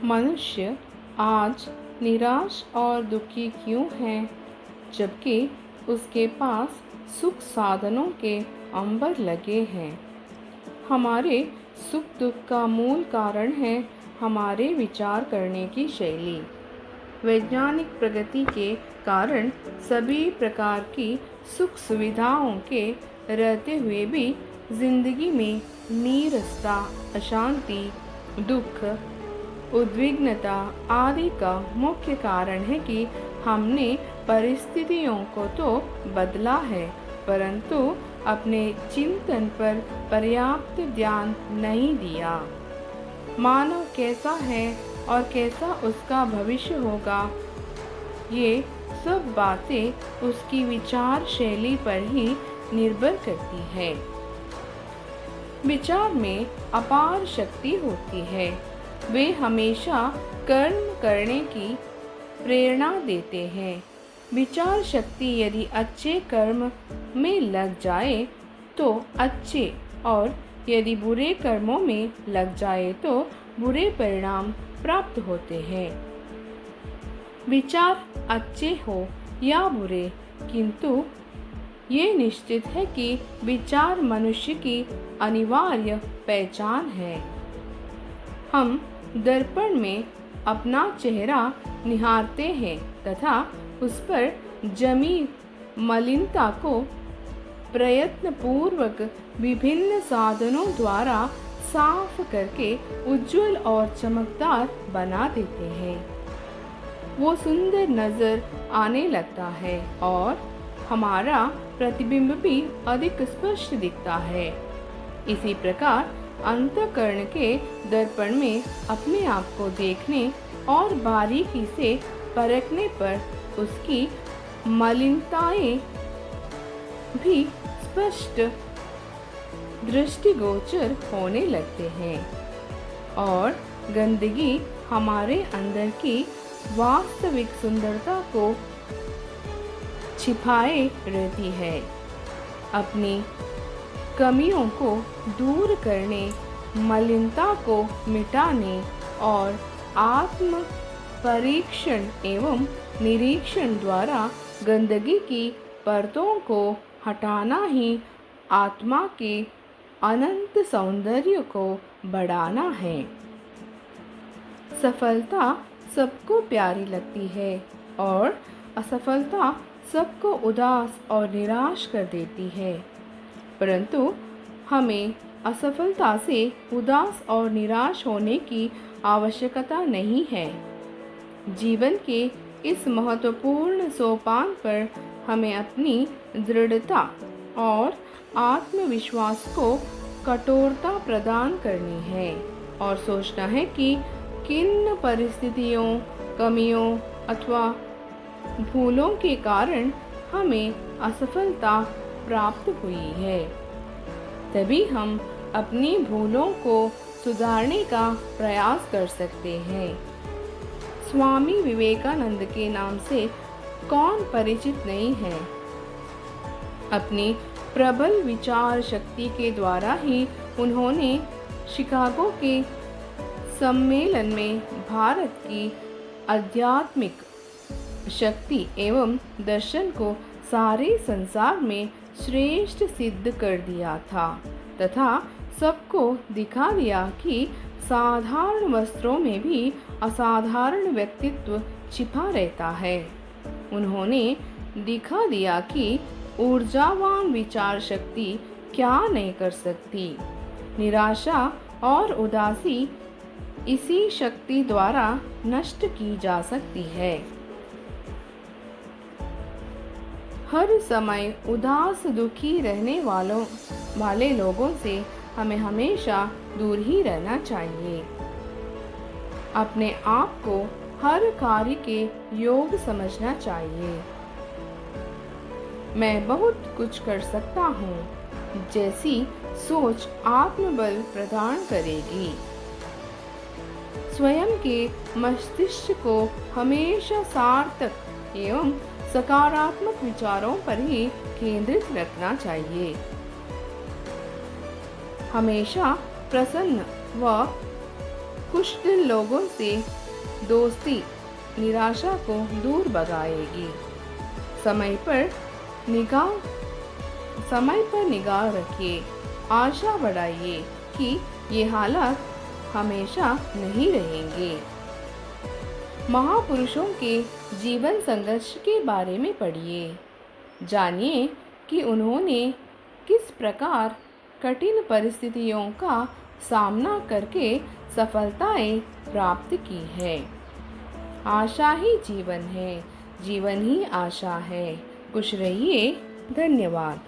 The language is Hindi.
मनुष्य आज निराश और दुखी क्यों है, जबकि उसके पास सुख साधनों के अंबर लगे हैं। हमारे सुख दुख का मूल कारण है हमारे विचार करने की शैली। वैज्ञानिक प्रगति के कारण सभी प्रकार की सुख सुविधाओं के रहते हुए भी जिंदगी में नीरसता, अशांति, दुख, उद्विग्नता आदि का मुख्य कारण है कि हमने परिस्थितियों को तो बदला है, परंतु अपने चिंतन पर पर्याप्त ध्यान नहीं दिया। मानव कैसा है और कैसा उसका भविष्य होगा, ये सब बातें उसकी विचार शैली पर ही निर्भर करती है। विचार में अपार शक्ति होती है। वे हमेशा कर्म करने की प्रेरणा देते हैं। विचार शक्ति यदि अच्छे कर्म में लग जाए तो अच्छे, और यदि बुरे कर्मों में लग जाए तो बुरे परिणाम प्राप्त होते हैं। विचार अच्छे हो या बुरे, किंतु ये निश्चित है कि विचार मनुष्य की अनिवार्य पहचान है। हम दर्पण में अपना चेहरा निहारते हैं तथा उस पर जमी मलिनता को प्रयत्न पूर्वक विभिन्न साधनों द्वारा साफ करके उज्जवल और चमकदार बना देते हैं। वो सुंदर नजर आने लगता है और हमारा प्रतिबिंब भी अधिक स्पष्ट दिखता है। इसी प्रकार अंतःकरण के दर्पण में अपने आप को देखने और बारीकी से परखने पर उसकी मलिनताएं भी स्पष्ट दृष्टिगोचर होने लगते हैं और गंदगी हमारे अंदर की वास्तविक सुंदरता को छिपाए रहती है। अपनी कमियों को दूर करने, मलिनता को मिटाने और आत्म परीक्षण एवं निरीक्षण द्वारा गंदगी की परतों को हटाना ही आत्मा के अनंत सौंदर्य को बढ़ाना है। सफलता सबको प्यारी लगती है और असफलता सबको उदास और निराश कर देती है, परंतु हमें असफलता से उदास और निराश होने की आवश्यकता नहीं है। जीवन के इस महत्वपूर्ण सोपान पर हमें अपनी दृढ़ता और आत्मविश्वास को कठोरता प्रदान करनी है और सोचना है कि किन परिस्थितियों, कमियों अथवा भूलों के कारण हमें असफलता प्राप्त हुई है। तभी हम अपनी भूलों को सुधारने का प्रयास कर सकते हैं। स्वामी विवेकानंद के नाम से कौन परिचित नहीं है। अपनी प्रबल विचार शक्ति के द्वारा ही उन्होंने शिकागो के सम्मेलन में भारत की आध्यात्मिक शक्ति एवं दर्शन को सारे संसार में श्रेष्ठ सिद्ध कर दिया था तथा सबको दिखा दिया कि साधारण वस्त्रों में भी असाधारण व्यक्तित्व छिपा रहता है। उन्होंने दिखा दिया कि ऊर्जावान विचार शक्ति क्या नहीं कर सकती। निराशा और उदासी इसी शक्ति द्वारा नष्ट की जा सकती है। हर समय उदास दुखी रहने वाले लोगों से हमें हमेशा दूर ही रहना चाहिए। अपने आप को हर कार्य के योग समझना चाहिए। मैं बहुत कुछ कर सकता हूँ जैसी सोच आत्मबल प्रदान करेगी। स्वयं के मस्तिष्क को हमेशा सार्थक एवं सकारात्मक विचारों पर ही केंद्रित रखना चाहिए। हमेशा प्रसन्न व कुछ दिन लोगों से दोस्ती निराशा को दूर भगाएगी। समय पर निगाह समय पर निगाह रखिए, आशा बढ़ाइए कि ये हालात हमेशा नहीं रहेंगे। महापुरुषों के जीवन संघर्ष के बारे में पढ़िए। जानिए कि उन्होंने किस प्रकार कठिन परिस्थितियों का सामना करके सफलताएं प्राप्त की है। आशा ही जीवन है, जीवन ही आशा है। खुश रहिए। धन्यवाद।